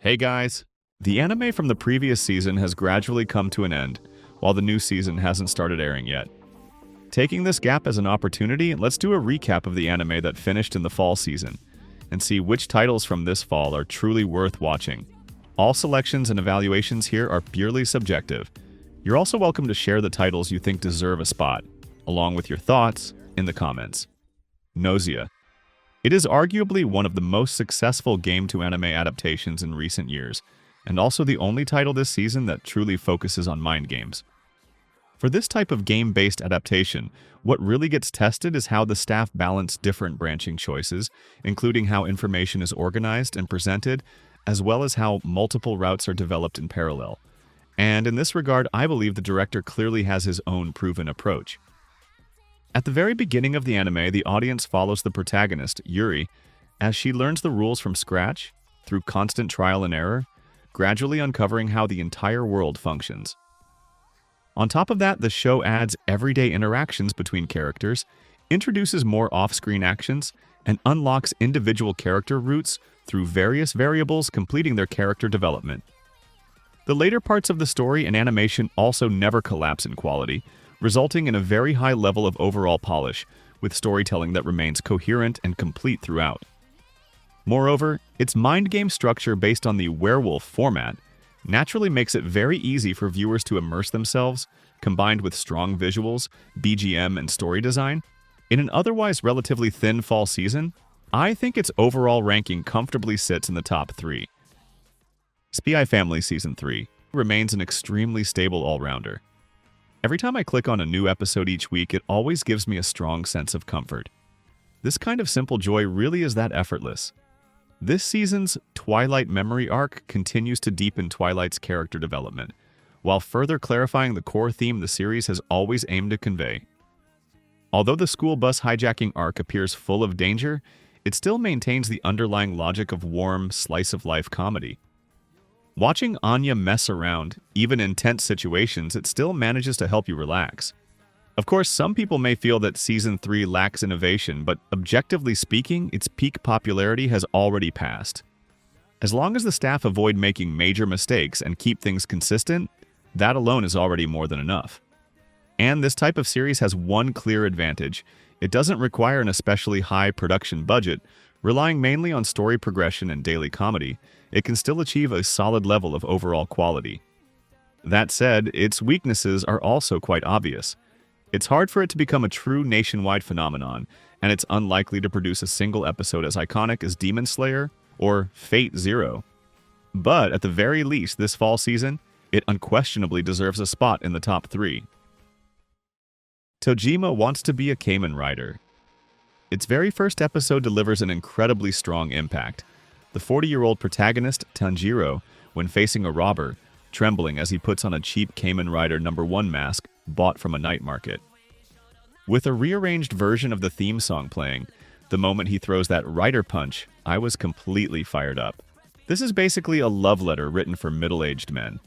Hey guys! The anime from the previous season has gradually come to an end, while the new season hasn't started airing yet. Taking this gap as an opportunity, let's do a recap of the anime that finished in the fall season, and see which titles from this fall are truly worth watching. All selections and evaluations here are purely subjective. You're also welcome to share the titles you think deserve a spot, along with your thoughts, in the comments. Nausea. It is arguably one of the most successful game-to-anime adaptations in recent years, and also the only title this season that truly focuses on mind games. For this type of game-based adaptation, what really gets tested is how the staff balance different branching choices, including how information is organized and presented, as well as how multiple routes are developed in parallel. And in this regard, I believe the director clearly has his own proven approach. At the very beginning of the anime, the audience follows the protagonist, Yuri, as she learns the rules from scratch, through constant trial and error, gradually uncovering how the entire world functions. On top of that, the show adds everyday interactions between characters, introduces more off-screen actions, and unlocks individual character roots through various variables completing their character development. The later parts of the story and animation also never collapse in quality, resulting in a very high level of overall polish, with storytelling that remains coherent and complete throughout. Moreover, its mind game structure based on the werewolf format naturally makes it very easy for viewers to immerse themselves, combined with strong visuals, BGM, and story design. In an otherwise relatively thin fall season, I think its overall ranking comfortably sits in the top 3. Spy Family Season 3 remains an extremely stable all-rounder. Every time I click on a new episode each week, it always gives me a strong sense of comfort. This kind of simple joy really is that effortless. This season's Twilight Memory arc continues to deepen Twilight's character development, while further clarifying the core theme the series has always aimed to convey. Although the school bus hijacking arc appears full of danger, it still maintains the underlying logic of warm, slice-of-life comedy. Watching Anya mess around, even in tense situations, it still manages to help you relax. Of course, some people may feel that Season 3 lacks innovation, but objectively speaking, its peak popularity has already passed. As long as the staff avoid making major mistakes and keep things consistent, that alone is already more than enough. And this type of series has one clear advantage. It doesn't require an especially high production budget. Relying mainly on story progression and daily comedy, it can still achieve a solid level of overall quality. That said, its weaknesses are also quite obvious. It's hard for it to become a true nationwide phenomenon, and it's unlikely to produce a single episode as iconic as Demon Slayer or Fate Zero. But at the very least, this fall season, it unquestionably deserves a spot in the top 3. Tojima Wants to Be a Kamen Rider. Its very first episode delivers an incredibly strong impact. The 40-year-old protagonist, Tanjiro, when facing a robber, trembling as he puts on a cheap Kamen Rider No. 1 mask bought from a night market. With a rearranged version of the theme song playing, the moment he throws that rider punch, I was completely fired up. This is basically a love letter written for middle-aged men.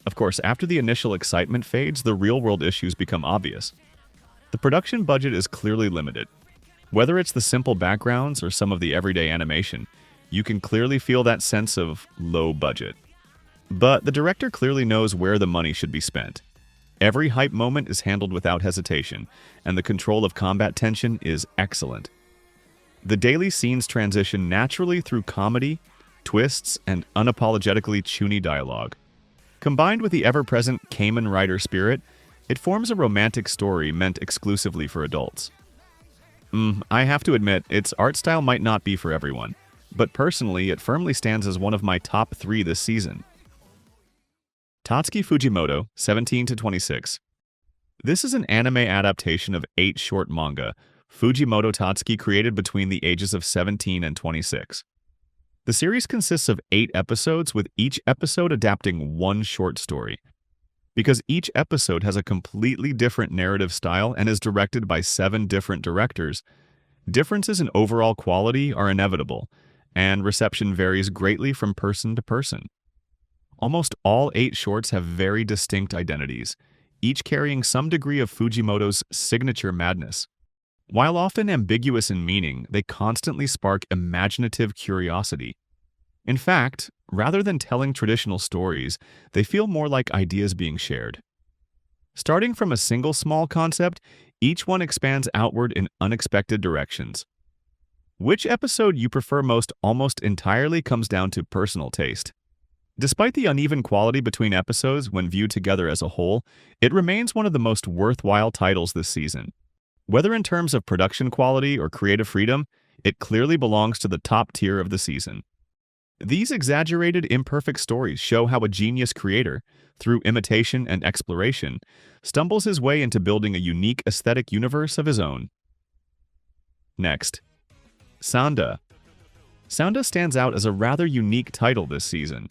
Of course, after the initial excitement fades, the real-world issues become obvious. The production budget is clearly limited. Whether it's the simple backgrounds or some of the everyday animation, you can clearly feel that sense of low budget. But the director clearly knows where the money should be spent. Every hype moment is handled without hesitation, and the control of combat tension is excellent. The daily scenes transition naturally through comedy, twists, and unapologetically chuny dialogue. Combined with the ever-present Kamen Rider spirit, it forms a romantic story meant exclusively for adults. I have to admit, its art style might not be for everyone, but personally, it firmly stands as one of my top 3 this season. Tatsuki Fujimoto, 17 to 26. This is an anime adaptation of 8 short manga Fujimoto Tatsuki created between the ages of 17 and 26. The series consists of 8 episodes, with each episode adapting one short story. Because each episode has a completely different narrative style and is directed by 7 different directors, differences in overall quality are inevitable, and reception varies greatly from person to person. Almost all 8 shorts have very distinct identities, each carrying some degree of Fujimoto's signature madness. While often ambiguous in meaning, they constantly spark imaginative curiosity. In fact, rather than telling traditional stories, they feel more like ideas being shared. Starting from a single small concept, each one expands outward in unexpected directions. Which episode you prefer most almost entirely comes down to personal taste. Despite the uneven quality between episodes when viewed together as a whole, it remains one of the most worthwhile titles this season. Whether in terms of production quality or creative freedom, it clearly belongs to the top tier of the season. These exaggerated, imperfect stories show how a genius creator, through imitation and exploration, stumbles his way into building a unique aesthetic universe of his own. Next, Sanda. Sanda stands out as a rather unique title this season.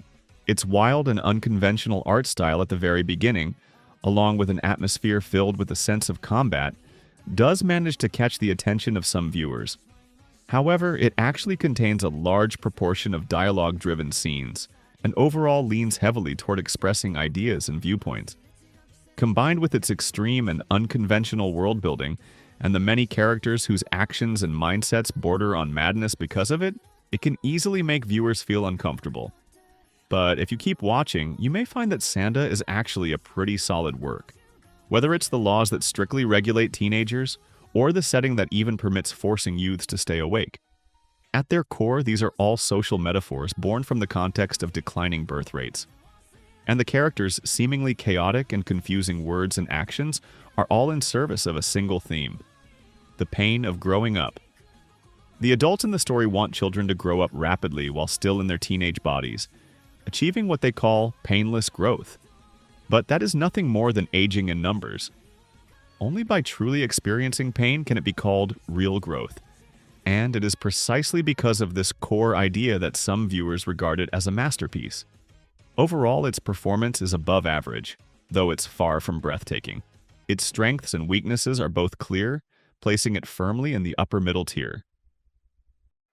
Its wild and unconventional art style at the very beginning, along with an atmosphere filled with a sense of combat, does manage to catch the attention of some viewers. However, it actually contains a large proportion of dialogue-driven scenes, and overall leans heavily toward expressing ideas and viewpoints. Combined with its extreme and unconventional world-building, and the many characters whose actions and mindsets border on madness because of it, it can easily make viewers feel uncomfortable. But if you keep watching, you may find that Sanda is actually a pretty solid work. Whether it's the laws that strictly regulate teenagers, or the setting that even permits forcing youths to stay awake. At their core, these are all social metaphors born from the context of declining birth rates. And the characters' seemingly chaotic and confusing words and actions are all in service of a single theme: the pain of growing up. The adults in the story want children to grow up rapidly while still in their teenage bodies, achieving what they call painless growth. But that is nothing more than aging in numbers. Only by truly experiencing pain can it be called real growth. And it is precisely because of this core idea that some viewers regard it as a masterpiece. Overall, its performance is above average, though it's far from breathtaking. Its strengths and weaknesses are both clear, placing it firmly in the upper middle tier.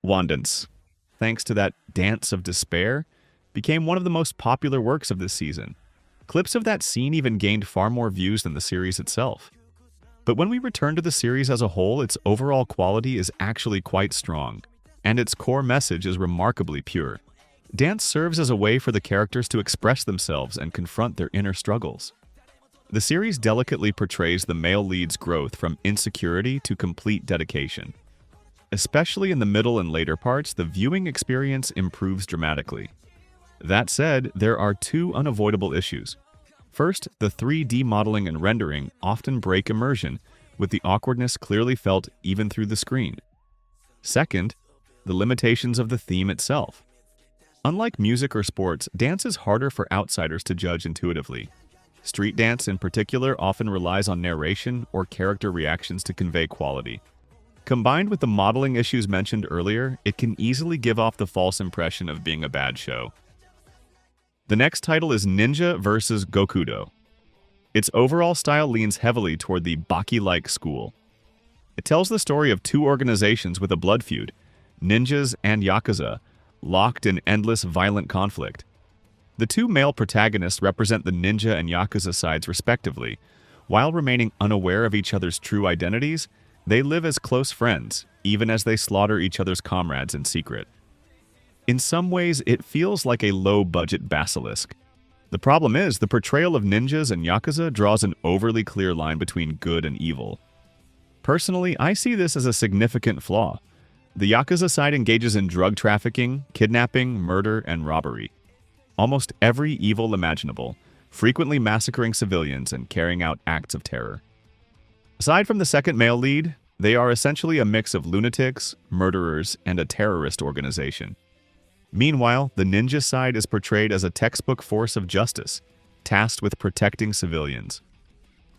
Wandance, thanks to that dance of despair, became one of the most popular works of this season. Clips of that scene even gained far more views than the series itself. But when we return to the series as a whole, its overall quality is actually quite strong, and its core message is remarkably pure. Dance serves as a way for the characters to express themselves and confront their inner struggles. The series delicately portrays the male lead's growth from insecurity to complete dedication. Especially in the middle and later parts, the viewing experience improves dramatically. That said, there are two unavoidable issues. First, the 3D modeling and rendering often break immersion, with the awkwardness clearly felt even through the screen. Second, the limitations of the theme itself. Unlike music or sports, dance is harder for outsiders to judge intuitively. Street dance, in particular, often relies on narration or character reactions to convey quality. Combined with the modeling issues mentioned earlier, it can easily give off the false impression of being a bad show. The next title is Ninja vs. Gokudo. Its overall style leans heavily toward the Baki-like school. It tells the story of two organizations with a blood feud, ninjas and yakuza, locked in endless violent conflict. The two male protagonists represent the ninja and yakuza sides respectively. While remaining unaware of each other's true identities, they live as close friends, even as they slaughter each other's comrades in secret. In some ways, it feels like a low-budget basilisk. The problem is, the portrayal of ninjas and yakuza draws an overly clear line between good and evil. Personally, I see this as a significant flaw. The yakuza side engages in drug trafficking, kidnapping, murder, and robbery. Almost every evil imaginable, frequently massacring civilians and carrying out acts of terror. Aside from the second male lead, they are essentially a mix of lunatics, murderers, and a terrorist organization. Meanwhile, the ninja side is portrayed as a textbook force of justice, tasked with protecting civilians.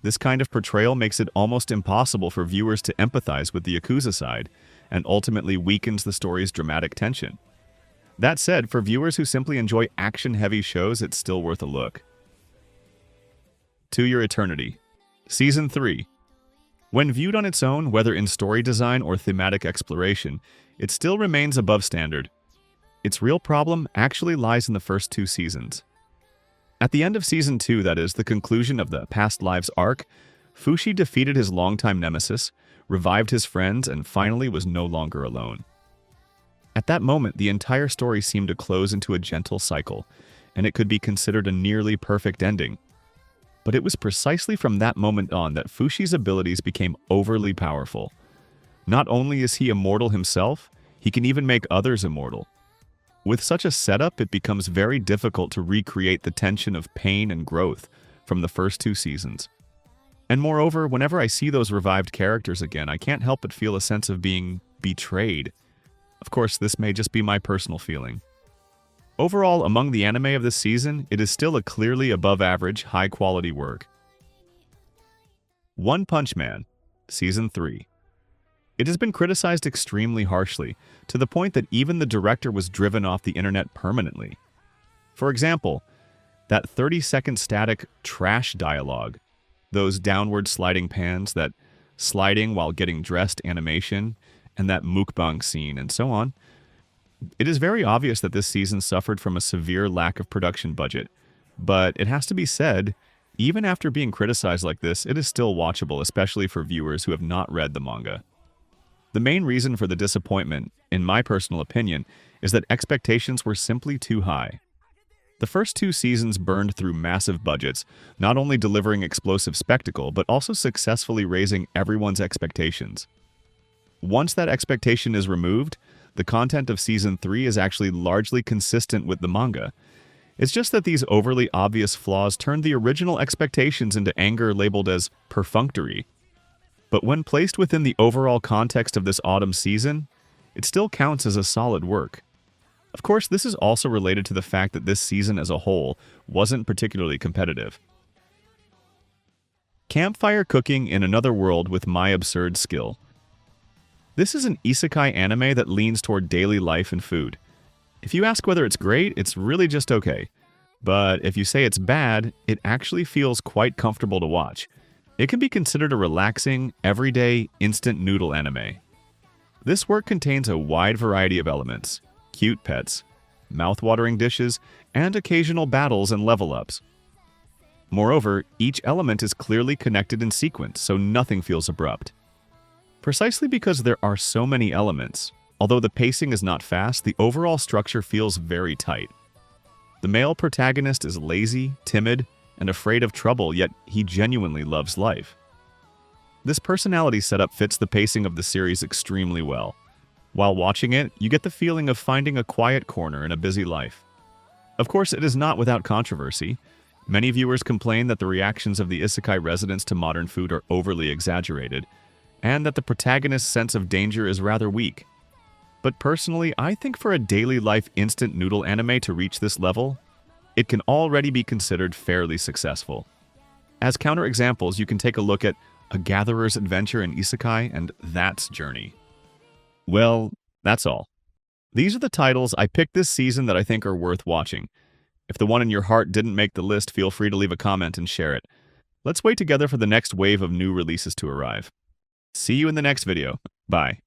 This kind of portrayal makes it almost impossible for viewers to empathize with the Yakuza side, and ultimately weakens the story's dramatic tension. That said, for viewers who simply enjoy action-heavy shows, it's still worth a look. To Your Eternity, Season 3. When viewed on its own, whether in story design or thematic exploration, it still remains above standard. Its real problem actually lies in the first two seasons. At the end of Season 2, that is, the conclusion of the Past Lives arc, Fushi defeated his longtime nemesis, revived his friends, and finally was no longer alone. At that moment, the entire story seemed to close into a gentle cycle, and it could be considered a nearly perfect ending. But it was precisely from that moment on that Fushi's abilities became overly powerful. Not only is he immortal himself, he can even make others immortal. With such a setup, it becomes very difficult to recreate the tension of pain and growth from the first two seasons. And moreover, whenever I see those revived characters again, I can't help but feel a sense of being betrayed. Of course, this may just be my personal feeling. Overall, among the anime of this season, it is still a clearly above-average, high-quality work. One Punch Man, Season 3. It has been criticized extremely harshly, to the point that even the director was driven off the internet permanently. For example, that 30-second static trash dialogue, those downward sliding pans, that sliding while getting dressed animation, and that mukbang scene, and so on. It is very obvious that this season suffered from a severe lack of production budget, but it has to be said, even after being criticized like this, it is still watchable, especially for viewers who have not read the manga. The main reason for the disappointment, in my personal opinion, is that expectations were simply too high. The first two seasons burned through massive budgets, not only delivering explosive spectacle, but also successfully raising everyone's expectations. Once that expectation is removed, the content of Season 3 is actually largely consistent with the manga. It's just that these overly obvious flaws turned the original expectations into anger labeled as perfunctory. But when placed within the overall context of this autumn season, it still counts as a solid work. Of course, this is also related to the fact that this season as a whole wasn't particularly competitive. Campfire Cooking in Another World with My Absurd Skill. This is an isekai anime that leans toward daily life and food. If you ask whether it's great, it's really just okay. But if you say it's bad, it actually feels quite comfortable to watch. It can be considered a relaxing, everyday, instant noodle anime. This work contains a wide variety of elements: cute pets, mouth-watering dishes, and occasional battles and level-ups. Moreover, each element is clearly connected in sequence, so nothing feels abrupt. Precisely because there are so many elements, although the pacing is not fast, the overall structure feels very tight. The male protagonist is lazy, timid, and afraid of trouble, yet he genuinely loves life. This personality setup fits the pacing of the series extremely well. While watching it, you get the feeling of finding a quiet corner in a busy life. Of course, it is not without controversy. Many viewers complain that the reactions of the isekai residents to modern food are overly exaggerated, and that the protagonist's sense of danger is rather weak. But personally, I think for a daily life instant noodle anime to reach this level, it can already be considered fairly successful. As counterexamples, you can take a look at A Gatherer's Adventure in Isekai and That's Journey. Well, that's all. These are the titles I picked this season that I think are worth watching. If the one in your heart didn't make the list, feel free to leave a comment and share it. Let's wait together for the next wave of new releases to arrive. See you in the next video. Bye.